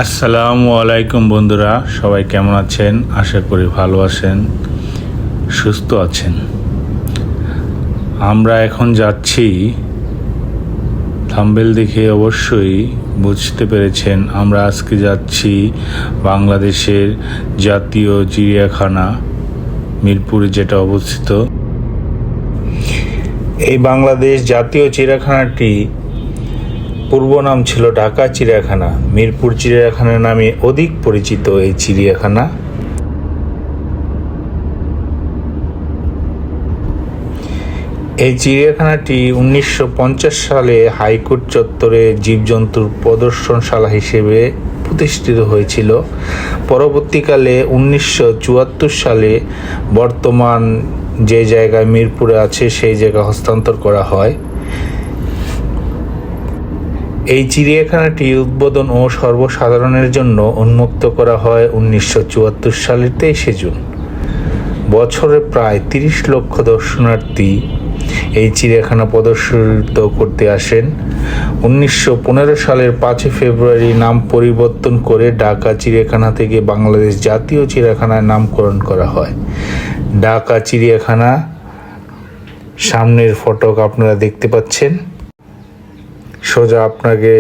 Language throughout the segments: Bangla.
আসসালামু আলাইকুম বন্ধুরা, সবাই কেমন আছেন? আশা করি ভালো আছেন, সুস্থ আছেন। আমরা এখন যাচ্ছি, থাম্বনেল দেখে অবশ্যই বুঝতে পেরেছেন, আমরা আজকে যাচ্ছি বাংলাদেশের জাতীয় চিড়িয়াখানা মিরপুরে, যেটা অবস্থিত। এই বাংলাদেশ জাতীয় চিড়িয়াখানাটি পূর্ব নাম ছিল ঢাকা চিড়িয়াখানা। মিরপুর চিড়িয়াখানা নামে অধিক পরিচিত এই চিড়িয়াখানা। এই চিড়িয়াখানাটি 1950 সালে হাইকোর্ট চত্বরে জীবজন্তুর প্রদর্শনশালা হিসেবে প্রতিষ্ঠিত হয়েছিল। পরবর্তীকালে 1974 সালে বর্তমান যে জায়গায় মিরপুরে আছে সেই জায়গা হস্তান্তর করা হয়। এই চিড়িয়াখানাটি উদ্বোধন ও সর্বসাধারণের জন্য উন্মুক্ত করা হয় 1974 সালের 23 জুন। বছরে প্রায় 30 লক্ষ দর্শনার্থী এই চিড়িয়াখানা প্রদর্শিত করতে আসেন। 1915 সালের 5 ফেব্রুয়ারি নাম পরিবর্তন করে ঢাকা চিড়িয়াখানা থেকে বাংলাদেশ জাতীয় চিড়িয়াখানায় নামকরণ করা হয়। ঢাকা চিড়িয়াখানা সামনের ফটক আপনারা দেখতে পাচ্ছেন, সোজা আপনাকে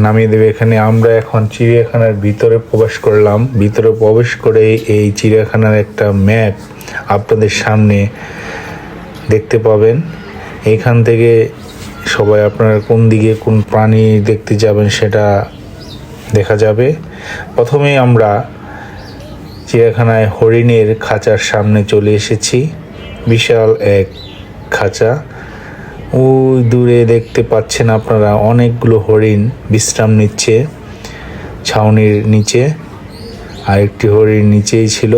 নামিয়ে দেবে এখানে। আমরা এখন চিড়িয়াখানার ভিতরে প্রবেশ করলাম। ভিতরে প্রবেশ করে এই চিড়িয়াখানার একটা ম্যাপ আপনাদের সামনে দেখতে পাবেন। এইখান থেকে সবাই আপনারা কোন দিকে কোন প্রাণী দেখতে যাবেন সেটা দেখা যাবে। প্রথমেই আমরা চিড়িয়াখানায় হরিণের খাঁচার সামনে চলে এসেছি। বিশাল এক খাঁচা, ওই দূরে দেখতে পাচ্ছেন আপনারা অনেকগুলো হরিণ বিশ্রাম নিচ্ছে ছাউনির নিচে। আরেকটি হরিণ নিচেই ছিল।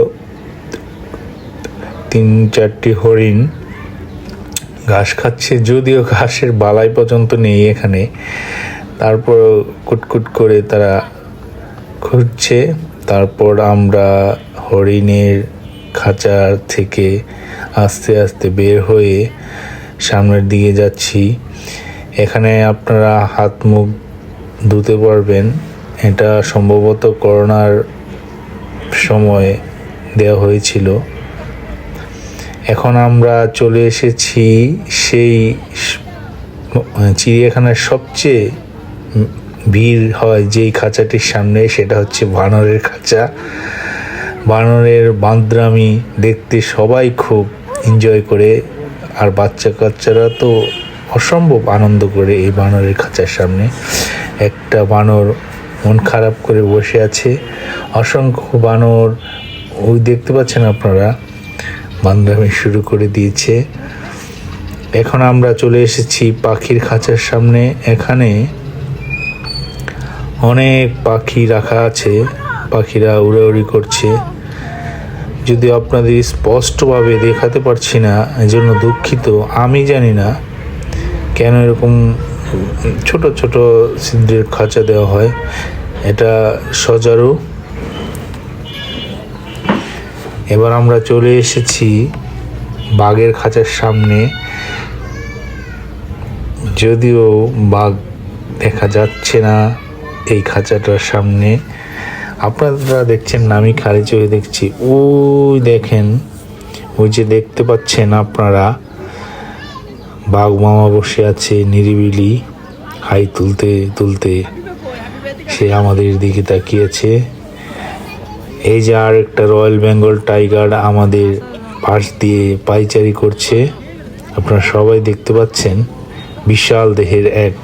3-4টি হরিণ ঘাস খাচ্ছে, যদিও ঘাসের বালাই পর্যন্ত নেই এখানে। তারপর কুটকুট করে তারা খুঁজছে। তারপর আমরা হরিণের খাঁচার থেকে আস্তে আস্তে বের হয়ে সামনের দিকে যাচ্ছি। এখানে আপনারা হাত মুখ ধুতে পারবেন। এটা সম্ভবত করোনার সময় দেওয়া হয়েছিল। এখন আমরা চলে এসেছি সেই চিড়িয়াখানার সবচেয়ে ভিড় হয় যেই খাঁচাটির সামনে, সেটা হচ্ছে বানরের খাঁচা। বানরের বাঁদরামি দেখতে সবাই খুব এনজয় করে, আর বাচ্চা কাচ্চারা তো অসম্ভব আনন্দ করে এই বানরের খাঁচার সামনে। একটা বানর মন খারাপ করে বসে আছে। অসংখ্য বানর ওই দেখতে পাচ্ছেন আপনারা বান্দরামি শুরু করে দিয়েছে। এখন আমরা চলে এসেছি পাখির খাঁচার সামনে। এখানে অনেক পাখি রাখা আছে, পাখিরা উড়াউড়ি করছে। যদি আপনাদের স্পষ্টভাবে দেখাতে পারছি না, এজন্য দুঃখিত। আমি জানি না কেন এরকম ছোট ছোট ছিদ্রের খাঁচা দেওয়া হয়। এটা সজারু। এবার আমরা চলে এসেছি বাঘের খাঁচার সামনে। যদিও বাঘ দেখা যাচ্ছে না এই খাঁচাটার সামনে। আপনারা দেখছেন না, আমি খালি চোখে দেখছি। ওই দেখেন, ওই যে দেখতে পাচ্ছেন আপনারা, বাঘ মামা বসে আছে নিরিবিলি, হাই তুলতে তুলতে সে আমাদের দিকে তাকিয়েছে। এই যে আর একটা রয়্যাল বেঙ্গল টাইগার আমাদের পাশ দিয়ে পায়চারি করছে, আপনারা সবাই দেখতে পাচ্ছেন। বিশাল দেহের এক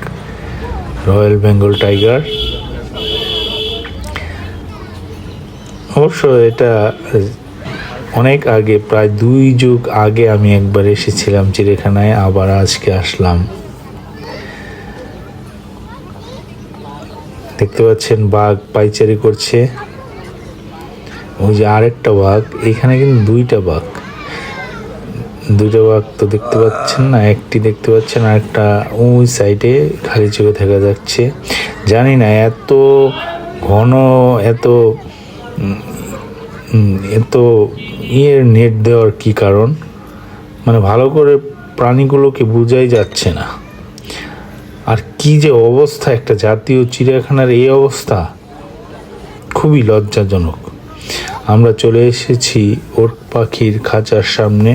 রয়্যাল বেঙ্গল টাইগার। অবশ্য এটা অনেক আগে, প্রায় 2 যুগ আগে আমি একবার এসেছিলাম চিড়িয়াখানায়, আবার আজকে আসলাম। দেখতে পাচ্ছেন বাঘ পায়চারি করছে। ওই যে আরেকটা বাঘ, এখানে কিন্তু 2টা বাঘ তো দেখতে পাচ্ছেন না, একটি দেখতে পাচ্ছেন, আরেকটা ওই সাইডে খালি চোখে দেখা যাচ্ছে। জানি না এত ঘন, এত নেট দেওয়ার কি কারণ, মানে ভালো করে প্রাণীগুলোকে বোঝাই যাচ্ছে না। আর কি যে অবস্থা, একটা জাতীয় চিড়িয়াখানার এই অবস্থা, খুবই লজ্জাজনক। আমরা চলে এসেছি ওট পাখির খাঁচার সামনে।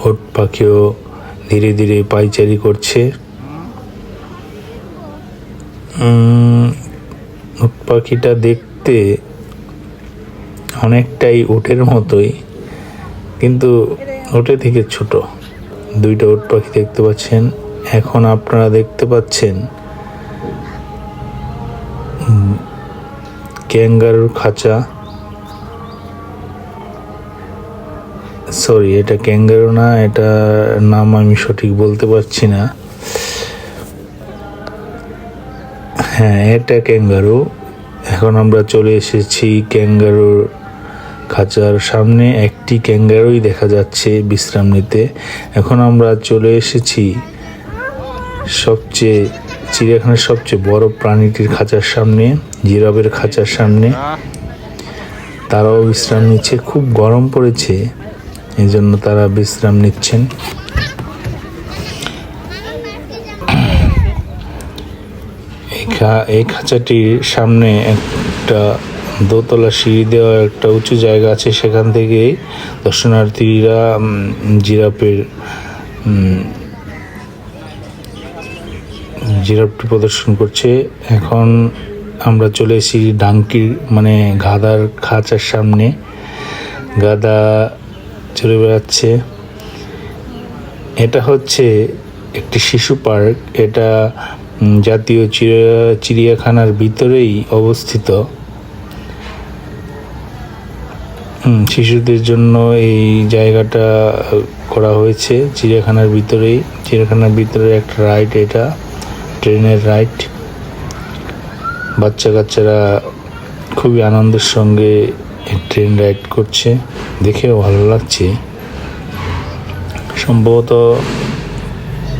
ওট পাখিও ধীরে ধীরে পায়চারি করছে। ওট পাখিটা দেখতে অনেকটাই ওটের মতোই, কিন্তু ওটের থেকে ছোট। দুইটা ওট পাখি দেখতে পাচ্ছেন। এখন আপনারা দেখতে পাচ্ছেন ক্যাঙ্গারুর খাঁচা। সরি, এটা ক্যাঙ্গারু না, এটা নাম আমি সঠিক বলতে পারছি না। হ্যাঁ, এটা ক্যাঙ্গারু। এখন আমরা চলে এসেছি ক্যাঙ্গারুর খাঁচার সামনে। একটি ক্যাঙ্গারুই দেখা যাচ্ছে বিশ্রাম নিতে। এখন আমরা চলে এসেছি চিড়িয়াখানার সবচেয়ে বড় প্রাণীটির খাঁচার সামনে, জিরাফের খাঁচার সামনে। তারাও বিশ্রাম নিচ্ছে। খুব গরম পড়েছে, এই জন্য তারা বিশ্রাম নিচ্ছেন। এই খাঁচাটির সামনে একটা দোতলা সিঁড়ি দেওয়া একটা উঁচু জায়গা আছে। সেখান থেকে দর্শনার্থীরা জিরাফটি প্রদর্শন করছে। এখন আমরা চলে এসেছি ডাঙ্কির মানে গাধার খাঁচার সামনে। গাধা চলে বেড়াচ্ছে। এটা হচ্ছে একটি শিশু পার্ক। এটা জাতীয় চিড়িয়াখানার ভিতরেই অবস্থিত। শিশুদের জন্য এই জায়গাটা করা হয়েছে চিড়িয়াখানার ভিতরেই। চিড়িয়াখানার ভিতরে একটা রাইড, এটা ট্রেনের রাইড। বাচ্চারা খুবই আনন্দের সঙ্গে ট্রেন রাইড করছে, দেখেও ভালো লাগছে। সম্ভবত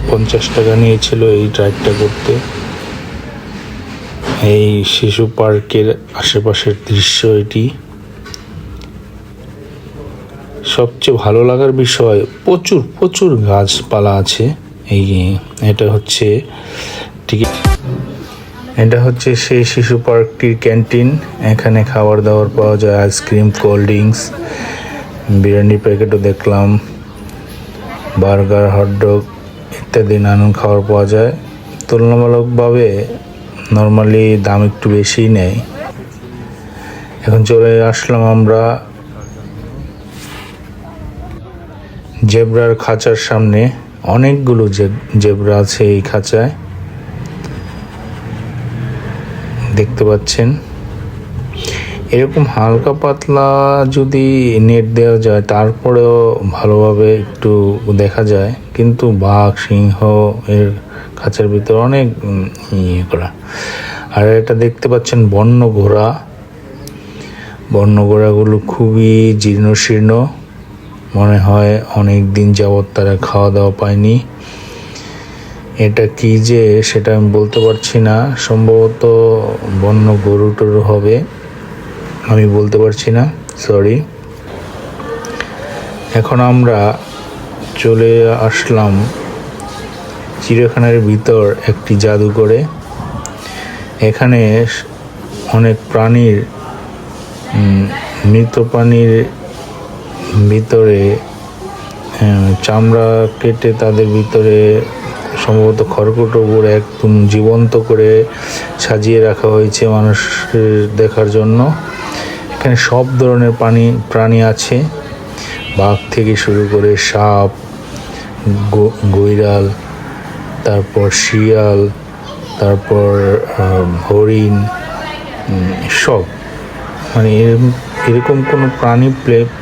50 টাকা নিয়েছিল এই রাইডটা করতে। এই শিশু পার্কের আশেপাশের দৃশ্য এটি। সবচেয়ে ভালো লাগার বিষয় প্রচুর গাছপালা আছে। এটা হচ্ছে সেই শিশু পার্কটির ক্যান্টিন। এখানে খাবার দাবার পাওয়া যায়, আইসক্রিম, কোল্ড ড্রিঙ্কস, বিরিয়ানি প্যাকেটও দেখলাম, বার্গার, হটডগ ইত্যাদি নানান খাবার পাওয়া যায়। তুলনামূলকভাবে নর্মালি দাম একটু বেশিই নেয়। এখন চলে আসলাম আমরা জেব্রার খাঁচার সামনে। অনেকগুলো জেব্রা আছে এই খাঁচায়, দেখতে পাচ্ছেন। এরকম হালকা পাতলা যদি নেট দেওয়া যায়, তারপরেও ভালোভাবে একটু দেখা যায়। কিন্তু বাঘ, সিংহ এর খাঁচার ভিতরে অনেক করা। আর এটা দেখতে পাচ্ছেন বন্য ঘোড়া। বন্য ঘোড়াগুলো খুবই জীর্ণশীর্ণ, মনে হয় অনেক দিন যাবৎ তারা খাওয়া দাওয়া পায়নি। এটা কি যে সেটা আমি বলতে পারছি না। সম্ভবত বন্য গরু টরু হবে, আমি বলতে পারছি না, সরি। এখন আমরা চলে আসলাম চিড়িয়াখানার ভিতর একটি জাদুঘরে। এখানে অনেক প্রাণীর, মৃত প্রাণীর ভিতরে চামড়া কেটে তাদের ভিতরে সম্ভবত খড়কুটো একদম জীবন্ত করে সাজিয়ে রাখা হয়েছে মানুষের দেখার জন্য। এখানে সব ধরনের প্রাণী আছে, বাঘ থেকে শুরু করে সাপ, গৈরাল, তারপর শিয়াল, তারপর হরিণ, সব। মানে এরকম কোনো প্রাণী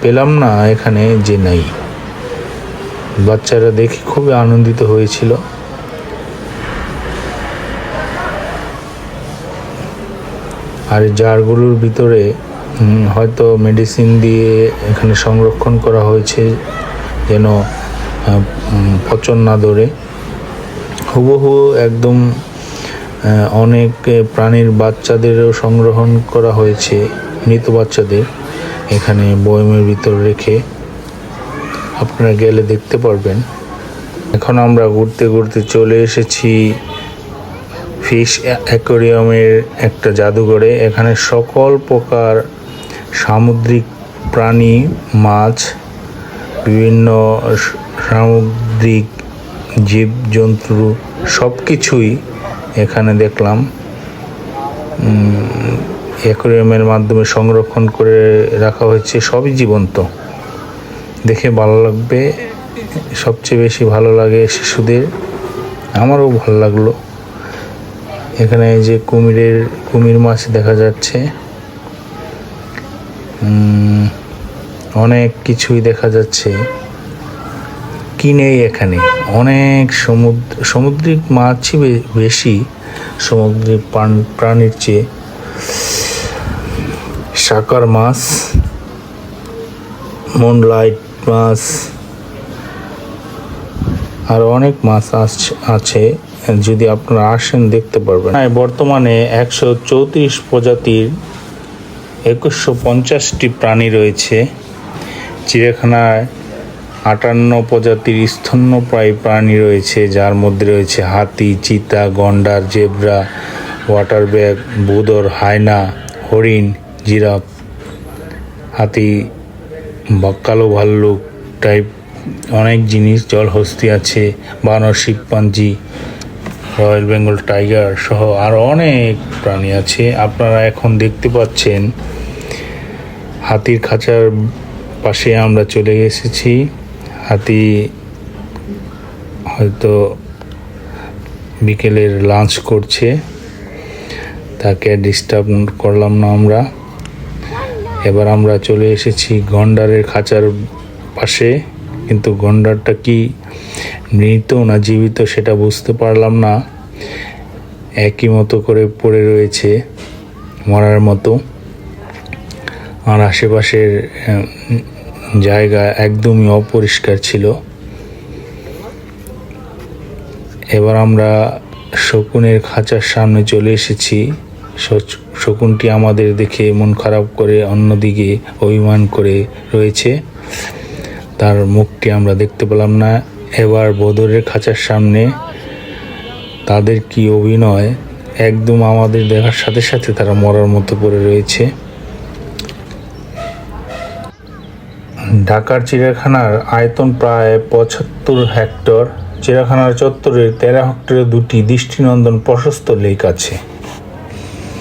পেলাম না এখানে যে নাই। বাচ্চারা দেখে খুবই আনন্দিত হয়েছিল। আর জারগুলোর ভিতরে হয়তো মেডিসিন দিয়ে এখানে সংরক্ষণ করা হয়েছে যেন পচন না ধরে। হুবহু একদম অনেক প্রাণীর বাচ্চাদেরও সংগ্রহণ করা হয়েছে, মৃত বাচ্চাদের এখানে বয়মের ভিতর রেখে। আপনারা গেলে দেখতে পারবেন। এখন আমরা ঘুরতে ঘুরতে চলে এসেছি ফিশ অ্যাকোয়ারিয়ামের একটা জাদুঘরে। এখানে সকল প্রকার সামুদ্রিক প্রাণী, মাছ, বিভিন্ন সামুদ্রিক জীবজন্তু সব কিছুই এখানে দেখলাম। অ্যাকোয়ারিয়ামের মাধ্যমে সংরক্ষণ করে রাখা হয়েছে, সবই জীবন্ত। দেখে ভালো লাগবে, সবচেয়ে বেশি ভালো লাগে শিশুদের, আমারও ভালো লাগলো। এখানে যে কুমির মাছ দেখা যাচ্ছে, অনেক কিছুই দেখা যাচ্ছে। কিনেই এখানে অনেক সামুদ্রিক মাছই বেশি, সামুদ্রিক প্রাণীর চেয়ে। শাকার মাছ, মুনলাইট মাছ, আর অনেক মাছ আছে। যদি আপনারা আসেন দেখতে পারবেন। বর্তমানে 134 প্রজাতির 2150টি প্রাণী রয়েছে। চিড়িয়াখানায় 58 প্রজাতির স্তন্যপায়ী প্রাণী রয়েছে, যার মধ্যে রয়েছে হাতি, চিতা, গন্ডার, জেব্রা, ওয়াটার ব্যাগ, বুদর, হায়না, হরিণ, জিরাফ, হাতি বা কালো ভাল্লুক টাইপ অনেক জিনিস, জলহস্তি আছে, বানর, শিম্পাঞ্জি, রয়্যাল বেঙ্গল টাইগার সহ আরও অনেক প্রাণী আছে। আপনারা এখন দেখতে পাচ্ছেন হাতির খাঁচার পাশে আমরা চলে এসেছি। হাতি হয়তো বিকেলের লাঞ্চ করছে, তাকে ডিস্টার্ব করলাম না আমরা। এবার আমরা চলে এসেছি গন্ডারের খাঁচার পাশে, কিন্তু গন্ডারটা কি মৃত না জীবিত সেটা বুঝতে পারলাম না। একই মতো করে পড়ে রয়েছে, মরার মতো। আর আশেপাশের জায়গা একদমই অপরিষ্কার ছিল। এবার আমরা শকুনের খাঁচার সামনে চলে এসেছি। শকুনটি আমাদের দেখে মন খারাপ করে অন্যদিকে অভিমান করে রয়েছে, তার মুখটি আমরা দেখতে পেলাম না। এবার বদরের খাঁচার সামনে, তাদের কি অভিনয়! একদম আমাদের দেখার সাথে সাথে তারা মরার মতো পড়ে রয়েছে। ঢাকার চিড়িয়াখানার আয়তন প্রায় 75 হেক্টর। চিড়িয়াখানার চত্বরে 13 হেক্টরে 2টি দৃষ্টিনন্দন প্রশস্ত লেক আছে।